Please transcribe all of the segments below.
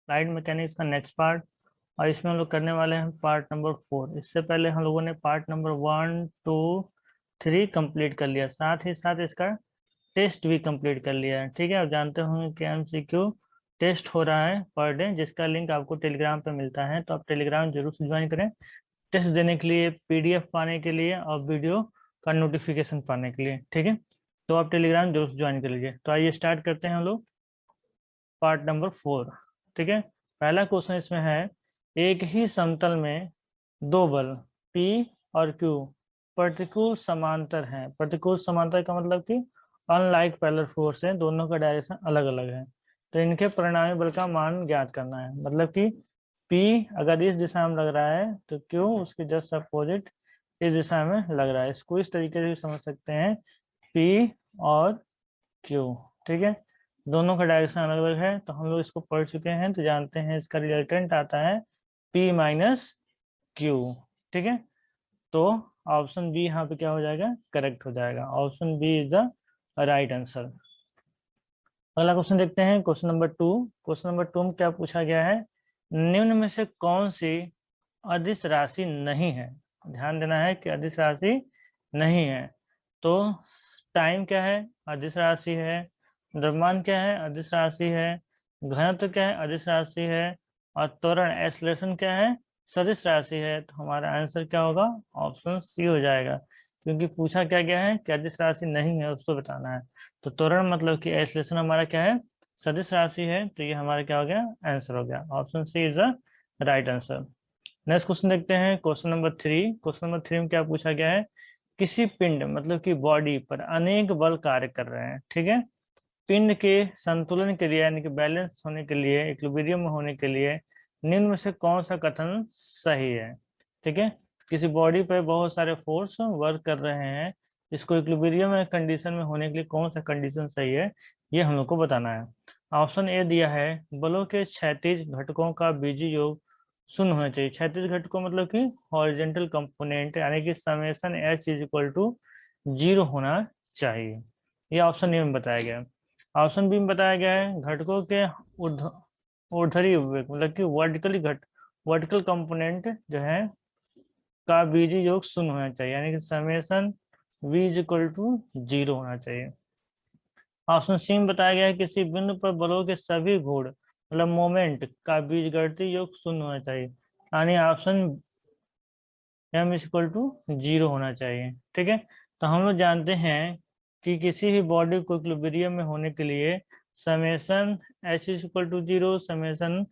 Flight mechanics का next part. और इसमें हम लोग करने वाले हैं पार्ट नंबर 4। इससे पहले हम लोगों ने पार्ट नंबर 1, 2, 3 कंप्लीट कर लिया, साथ ही साथ इसका टेस्ट भी कंप्लीट कर लिया है। ठीक है, आप जानते होंगे कि एमसीक्यू टेस्ट हो रहा है पर डे, जिसका लिंक आपको टेलीग्राम पे मिलता है, तो आप टेलीग्राम जरूर से ज्वाइन करें टेस्ट देने के लिए, पीडीएफ पाने के लिए और वीडियो का नोटिफिकेशन पाने के लिए। ठीक है, तो आप टेलीग्राम जरूर से ज्वाइन कर लीजिए। तो आइए स्टार्ट करते हैं हम लोग पार्ट नंबर 4। ठीक है, पहला क्वेश्चन इसमें है, एक ही समतल में दो बल P और Q प्रतिकूल समांतर हैं। प्रतिकूल समांतर का मतलब कि अनलाइक पैरेलल फोर्स है, दोनों का डायरेक्शन अलग अलग है, तो इनके परिणामी बल का मान ज्ञात करना है। मतलब कि P अगर इस दिशा में लग रहा है तो Q उसके जस्ट अपोजिट इस दिशा में लग रहा है। इसको इस तरीके से भी समझ सकते हैं, P और Q। ठीक है, दोनों का डायरेक्शन अलग अलग है, तो हम लोग इसको पढ़ चुके हैं, तो जानते हैं इसका रिजल्टेंट आता है P माइनस Q। ठीक है, तो ऑप्शन बी यहाँ पे क्या हो जाएगा, करेक्ट हो जाएगा। Option B is the right answer. अगला क्वेश्चन देखते हैं, क्वेश्चन नंबर 2। क्वेश्चन नंबर 2 में क्या पूछा गया है, निम्न में से कौन सी अदिश राशि नहीं है। ध्यान देना है कि अदिश राशि नहीं है। तो टाइम क्या है, अदिश राशि है। द्रव्यमान क्या है, अदिश राशि है। घनत्व क्या है, अदिश राशि है। और त्वरण एक्सेलरेशन क्या है, सदिश राशि है। तो हमारा आंसर क्या होगा, ऑप्शन सी हो जाएगा, क्योंकि पूछा क्या गया है कि अदिश राशि नहीं है, उसको बताना है। तो त्वरण मतलब कि एक्सेलरेशन हमारा क्या है, सदिश राशि है, तो ये हमारा क्या हो गया, आंसर हो गया। Option C is the right answer. Next question देखते हैं, क्वेश्चन नंबर 3। क्वेश्चन नंबर 3 में क्या पूछा गया है, किसी पिंड मतलब कि बॉडी पर अनेक बल कार्य कर रहे हैं। ठीक है, पिंड के संतुलन के लिए यानी कि बैलेंस होने के लिए, इक्विलिब्रियम में होने के लिए निम्न में से कौन सा कथन सही है। ठीक है, किसी बॉडी पर बहुत सारे फोर्स वर्क कर रहे हैं, इसको इक्विलिब्रियम कंडीशन में होने के लिए कौन सा कंडीशन सही है, ये हम लोग को बताना है। ऑप्शन ए दिया है, बलों के क्षैतिज घटकों का बीजीय योग शून्य होना चाहिए। क्षैतिज घटकों मतलब कि हॉरिजेंटल कंपोनेंट, यानी कि summation H is equal to 0 होना चाहिए। ये ऑप्शन ए में बताया गया है। ऑप्शन बी में बताया गया है, घटकों के ऊर्ध्वाधर मतलब कि वर्टिकल कंपोनेंट जो है का बीजीय योग शून्य होना चाहिए, यानी कि summation v is equal to 0 होना चाहिए। ऑप्शन सी में बताया गया है, किसी बिंदु पर बलों के सभी गुण मतलब मोमेंट का बीजगणितीय योग शून्य होना चाहिए, यानी option m is equal to 0 होना चाहिए। ठीक है, तो हम लोग जानते हैं कि किसी भी बॉडी को इक्विलिब्रियम में होने के लिए summation h is equal to 0, summation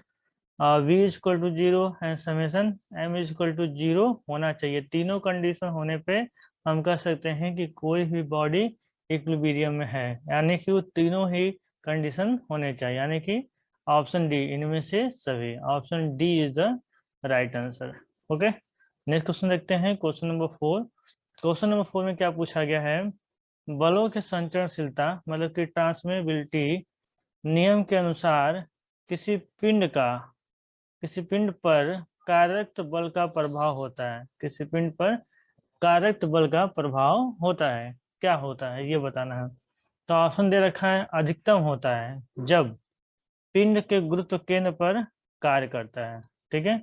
v is equal to 0 and summation m is equal to 0 होना चाहिए। तीनों कंडीशन होने पे हम कह सकते हैं कि कोई भी बॉडी इक्विलिब्रियम में है, यानी कि वो तीनों ही कंडीशन होने चाहिए, यानी कि ऑप्शन डी इनमें से सभी। Option D is the right answer. Okay, next question देखते हैं, क्वेश्चन नंबर 4। क्वेश्चन नंबर 4 में क्या पूछा गया है, बलों की संचरणशीलता मतलब कि ट्रांसमिबिलिटी नियम के अनुसार किसी पिंड का किसी पिंड पर कार्यरत बल का प्रभाव होता है। किसी पिंड पर कार्यरत बल का प्रभाव होता है, क्या होता है ये बताना है। तो ऑप्शन दे रखा है, अधिकतम होता है जब पिंड के गुरुत्व केंद्र पर कार्य करता है। ठीक है,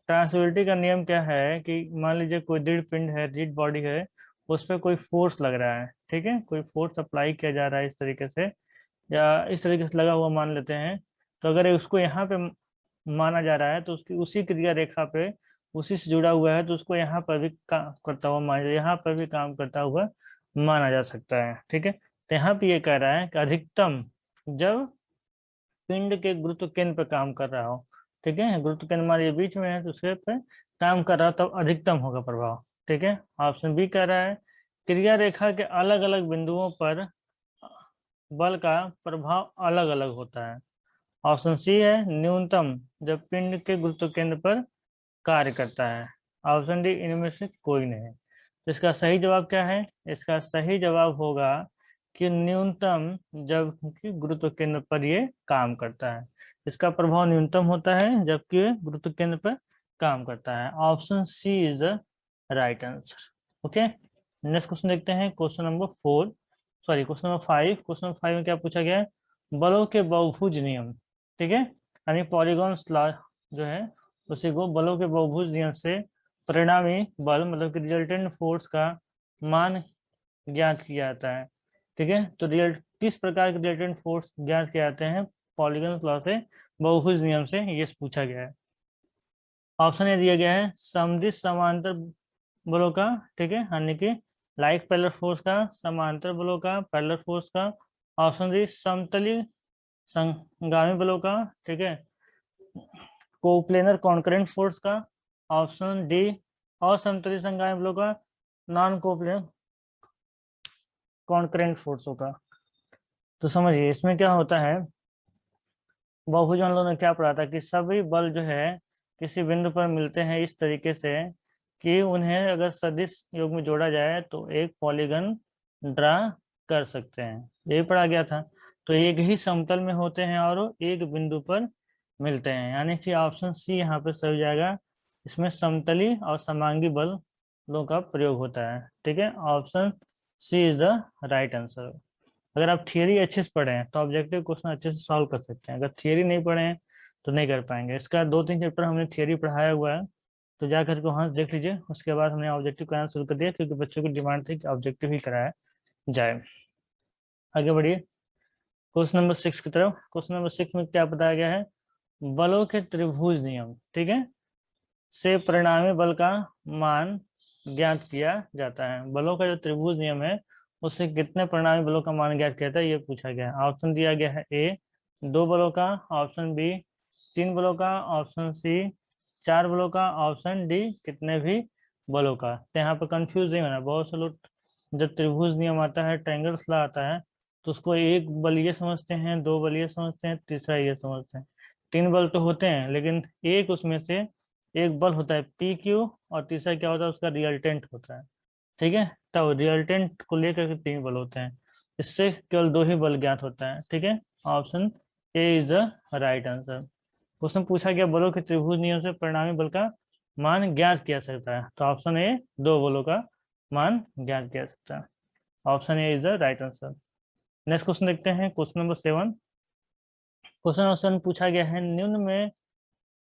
ट्रांसवर्सिटी का नियम क्या है कि मान लीजिए कोई दृढ़ पिंड है, रिजिड बॉडी है, उस पर कोई फोर्स लग रहा है। ठीक है, कोई फोर्स अप्लाई किया जा रहा है इस तरीके से, या इस तरीके से लगा हुआ मान लेते हैं, तो अगर उसको यहाँ पे माना जा रहा है तो उसकी उसी क्रिया रेखा पे उसी से जुड़ा हुआ है, तो उसको यहाँ पर भी काम करता हुआ मान, यहाँ पर भी काम करता हुआ माना जा सकता है। ठीक है, तो यहाँ पे ये कह रहा है कि अधिकतम जब पिंड के गुरुत्व केंद्र पर काम कर रहा हो। ठीक है, गुरुत्व केंद्र हमारे बीच में है, तो उसके पे काम कर रहा हो तब अधिकतम होगा प्रभाव। ठीक है, ऑप्शन बी कह रहा है, क्रिया रेखा के अलग अलग बिंदुओं पर बल का प्रभाव अलग अलग होता है। ऑप्शन सी है, न्यूनतम जब पिंड के गुरुत्व केंद्र पर कार्य करता है। ऑप्शन डी इनमें से कोई नहीं। तो इसका सही जवाब क्या है, इसका सही जवाब होगा कि न्यूनतम जब कि गुरुत्व केंद्र पर ये काम करता है, इसका प्रभाव न्यूनतम होता है जबकि ये गुरुत्व केंद्र पर काम करता है। Option C is the right answer. Okay, next question देखते हैं, question number 4, sorry question number 5। Question number 5 में क्या पूछा गया है, बलों के बहुभुज नियम। ठीक है, यानी पॉलीगॉन्स लॉ जो है उसी को बलों के बहुभुज नियम से परिणामी बल मतलब कि रिजल्टेंट फोर्स का मान ज्ञात किया जाता है। ठीक है, तो किस प्रकार के रिजल्टेंट फोर्स ज्ञात किए जाते हैं पॉलीगॉन्स लॉ से, बहुभुज नियम से, ये पूछा गया है। ऑप्शन ए दिया गया है समदिश समांतर बलों का, ठीक है, यानी कि लाइक पैरेलल फोर्स का, समांतर बलों का, पैरेलल फोर्स का। ऑप्शन डी समतली संगामी बलों का, ठीक है, कोप्लेनर कॉन्करेंट फोर्स का। ऑप्शन डी असमतली संगामी बलों का, नॉन कोप्लेनर कॉन्करेंट फोर्सों का। तो समझिए इसमें क्या होता है, बहुभुज हम लोगों ने क्या पढ़ा था कि सभी बल जो है किसी बिंदु पर मिलते हैं इस तरीके से कि उन्हें अगर सदिश योग में जोड़ा जाए तो एक पॉलीगन ड्रा कर सकते हैं, यही पढ़ा गया था। तो एक ही समतल में होते हैं और एक बिंदु पर मिलते हैं, यानी कि ऑप्शन सी यहाँ पे सही हो जाएगा। इसमें समतली और समांगी बलों का प्रयोग होता है। ठीक है, option C is the right answer. अगर आप थियरी अच्छे से पढ़े हैं तो ऑब्जेक्टिव क्वेश्चन अच्छे से सॉल्व कर सकते हैं, अगर थियरी नहीं पढ़े हैं तो नहीं कर पाएंगे। इसका 2-3 चैप्टर हमने थियरी पढ़ाया हुआ है, तो जा करके वहाँ देख लीजिए। उसके बाद हमने ऑब्जेक्टिव कराना शुरू कर दिया क्योंकि बच्चों की डिमांड थी कि ऑब्जेक्टिव ही कराया जाए। आगे बढ़िए क्वेश्चन नंबर 6 की तरफ। क्वेश्चन नंबर 6 में क्या बताया गया है, बलों के त्रिभुज नियम, ठीक है, से परिणामी बल का मान ज्ञात किया जाता है। बलों का जो त्रिभुज नियम है उससे कितने परिणामी बलों का मान ज्ञात किया जाता है, ये पूछा गया है। ऑप्शन दिया गया है ए 2 बलों का, ऑप्शन बी 3 बलों का, ऑप्शन सी 4 बलों का, ऑप्शन डी कितने भी बलों का। तो यहाँ पे कंफ्यूज नहीं होना। बहुत से लोग जब त्रिभुज नियम आता है, ट्रायंगल्स लॉ आता है, तो उसको एक बल ये समझते हैं, 2 बल ये समझते हैं, तीसरा ये समझते हैं। 3 बल तो होते हैं लेकिन एक उसमें से एक बल होता है पी क्यू, और तीसरा क्या होता है उसका रिजल्टेंट होता है। ठीक है, तब रिजल्टेंट को लेकर के 3 बल होते हैं, इससे केवल 2 ही बल ज्ञात होता है। ठीक है, option A is the right answer. Question पूछा गया बलों के त्रिभुज नियम से परिणामी बल का मान ज्ञात किया सकता है, तो ऑप्शन ए 2 बलों का मान ज्ञात किया सकता है। Option A is the right answer. Next question देखते हैं, क्वेश्चन नंबर 7। क्वेश्चन ऑप्शन पूछा गया है निम्न में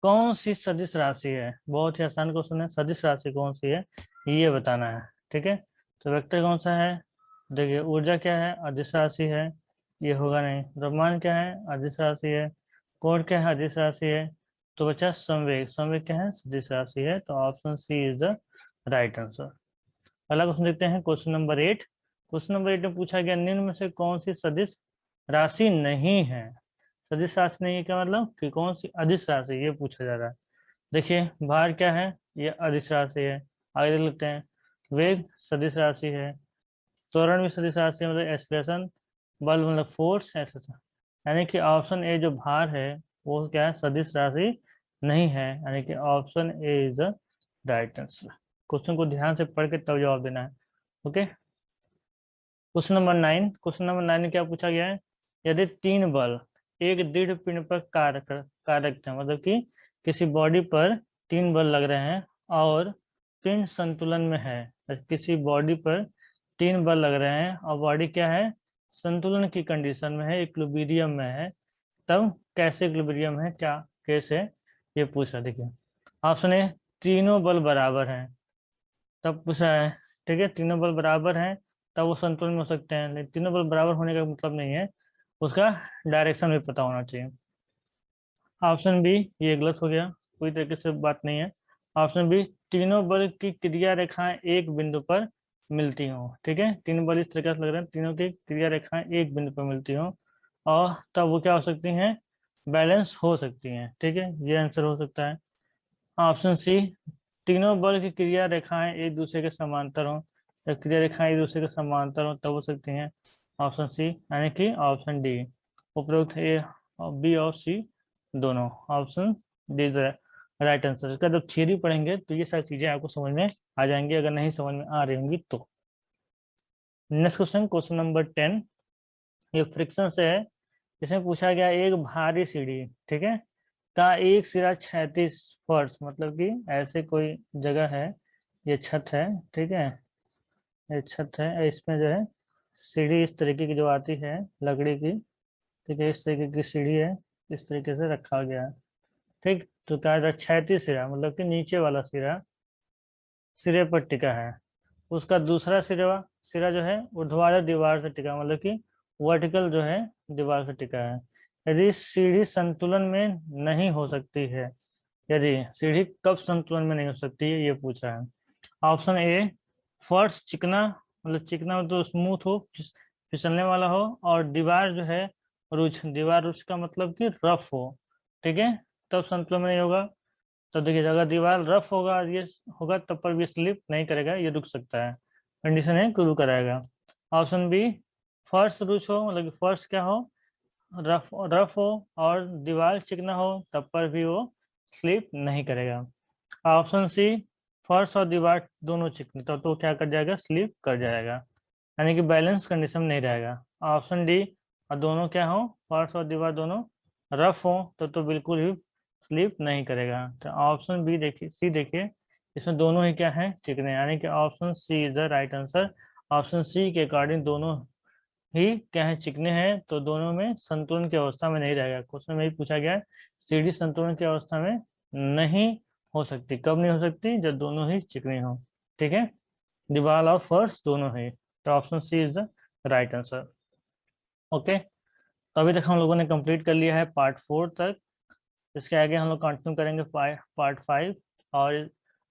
कौन सी सदिश राशि है, बहुत ही आसान क्वेश्चन है, सदिश राशि कौन सी है ये बताना है। ठीक है, तो वेक्टर कौन सा है, देखिए ऊर्जा क्या है, अदिश राशि है, ये होगा नहीं। द्रव्यमान क्या है, अदिश राशि है। कोण क्या है, अदिश राशि है। तो बचा संवेग, संवेग क्या है, सदिश राशि है। तो option C is the right answer. अगला क्वेश्चन देखते हैं, क्वेश्चन नंबर 8। क्वेश्चन नंबर 8 में पूछा गया निम्न में से कौन सी सदिश राशि नहीं है। सदिश राशि नहीं है क्या मतलब कि कौन सी अदिश राशि, ये पूछा जा रहा है। देखिए भार क्या है, ये अदिश राशि है। आगे देख लेते हैं, वेग सदिश राशि है, त्वरण भी सदिश राशि है, मतलब एक्सलेशन, बल मतलब फोर्स, एक्सेशन। यानी कि ऑप्शन ए जो भार है वो क्या है, सदिश राशि नहीं है, यानी कि option A is the right answer. Question को ध्यान से पढ़ के तब जवाब देना है। Okay, question number 9। Question number 9 में क्या पूछा गया है, यदि 3 बल एक दृढ़ पिंड पर कार्य करते हैं, मतलब कि किसी बॉडी पर 3 बल लग रहे हैं और पिंड संतुलन में है। किसी बॉडी पर 3 बल लग रहे हैं और बॉडी क्या है, संतुलन की कंडीशन में है, इक्विलिब्रियम में है, तब कैसे इक्विलिब्रियम है, क्या केस है, ये पूछा। देखिए ऑप्शन ए तीनों बल बराबर हैं, तब पूछा है। ठीक है, तीनों बल बराबर हैं तब वो संतुलन में हो सकते हैं, लेकिन तीनों बल बराबर होने का मतलब नहीं है उसका डायरेक्शन भी पता होना चाहिए। ऑप्शन बी ये गलत हो गया, कोई तरीके से बात नहीं है। ऑप्शन बी तीनों बल की क्रिया रेखाएं एक बिंदु पर मिलती हों। ठीक है, 3 बल इस तरीके से लग रहे हैं, तीनों की क्रिया रेखाएं एक बिंदु पर मिलती हों और तब वो क्या हो सकती हैं, बैलेंस हो सकती हैं। ठीक है, ये आंसर हो सकता है। ऑप्शन सी तीनों बल की क्रिया रेखाएं एक दूसरे के समांतर हों, जब क्रिया रेखाएं एक दूसरे के समांतर हों तब हो सकती हैं। ऑप्शन सी यानी कि ऑप्शन डी, उपरोक्त ए और बी और सी दोनों, ऑप्शन डी राइट आंसर। इसका जब थियरी पढ़ेंगे तो ये सारी चीजें आपको समझ में आ जाएंगी, अगर नहीं समझ में आ रही होंगी तो। नेक्स्ट क्वेश्चन, क्वेश्चन नंबर 10, ये फ्रिक्शन से है। इसमें पूछा गया एक भारी सीढ़ी, ठीक है, का एक सिरा 36 फर्श, मतलब कि ऐसे कोई जगह है, ये छत है, ठीक है, ये छत है, इसमें जो है सीढ़ी इस तरीके की जो आती है लकड़ी की, ठीक है, इस तरीके की सीढ़ी है, इस तरीके से रखा गया है। ठीक, तो कहा जाता है क्षैतिज सिरा, मतलब कि नीचे वाला सिरा सिरे पर टिका है। उसका दूसरा सिरा सिरा जो है ऊर्ध्वाधर दीवार से टिका, मतलब कि वर्टिकल जो है दीवार से टिका है। यदि सीढ़ी संतुलन में नहीं हो सकती है, यदि सीढ़ी कब संतुलन में नहीं हो सकती है ये पूछा है। ऑप्शन ए, फर्श चिकना, मतलब चिकना मतलब स्मूथ हो, फिसलने वाला हो, और दीवार जो है रुक्ष, दीवार रुक्ष का मतलब कि रफ हो, ठीक है, तब संतुलन में नहीं होगा। तो देखिए अगर दीवार रफ होगा, ये होगा, तब पर भी स्लिप नहीं करेगा, ये रुक सकता है, कंडीशन है कि रुक रहेगा। ऑप्शन बी, फर्श रुक्ष हो, मतलब कि फर्श क्या हो, रफ रफ हो, और दीवार चिकना हो, तब पर भी वो स्लिप नहीं करेगा। ऑप्शन सी, फर्श और दीवार दोनों चिकनी, तो क्या कर जाएगा, स्लिप कर जाएगा, यानी कि बैलेंस कंडीशन नहीं रहेगा। ऑप्शन डी, और दोनों क्या हो, फर्श और दीवार दोनों रफ हो, तो बिल्कुल ही स्लिप नहीं करेगा। तो ऑप्शन बी देखिए, सी देखिए, इसमें दोनों ही क्या है, चिकने, यानी कि option C is the right answer. Option C के अकॉर्डिंग दोनों ही क्या है, चिकने हैं, तो दोनों में संतुलन की अवस्था में नहीं रहेगा। क्वेश्चन में ही पूछा गया है सीढ़ी संतुलन की अवस्था में नहीं हो सकती, कब नहीं हो सकती, जब दोनों ही चिकने हो, ठीक है, दीवार और फर्श दोनों ही। तो option C is the right answer. Okay, तो अभी तक हम लोगों ने कंप्लीट कर लिया है पार्ट 4 तक। इसके आगे हम लोग कंटिन्यू करेंगे पार्ट 5। और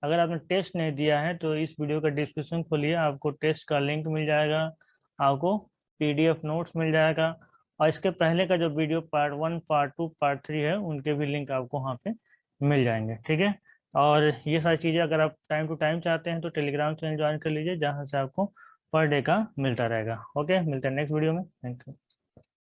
अगर आपने टेस्ट नहीं दिया है तो इस वीडियो का डिस्क्रिप्शन खोलिए, आपको टेस्ट का लिंक मिल जाएगा, आपको पीडीएफ नोट्स मिल जाएगा, और इसके पहले का जो वीडियो पार्ट 1 पार्ट 2 पार्ट 3 है उनके भी लिंक आपको वहाँ पे मिल जाएंगे, ठीक है। और ये सारी चीज़ें अगर आप टाइम टू टाइम चाहते हैं तो टेलीग्राम चैनल ज्वाइन कर लीजिए, जहाँ से आपको पर डे का मिलता रहेगा। ओके, मिलते हैं नेक्स्ट वीडियो में, थैंक यू।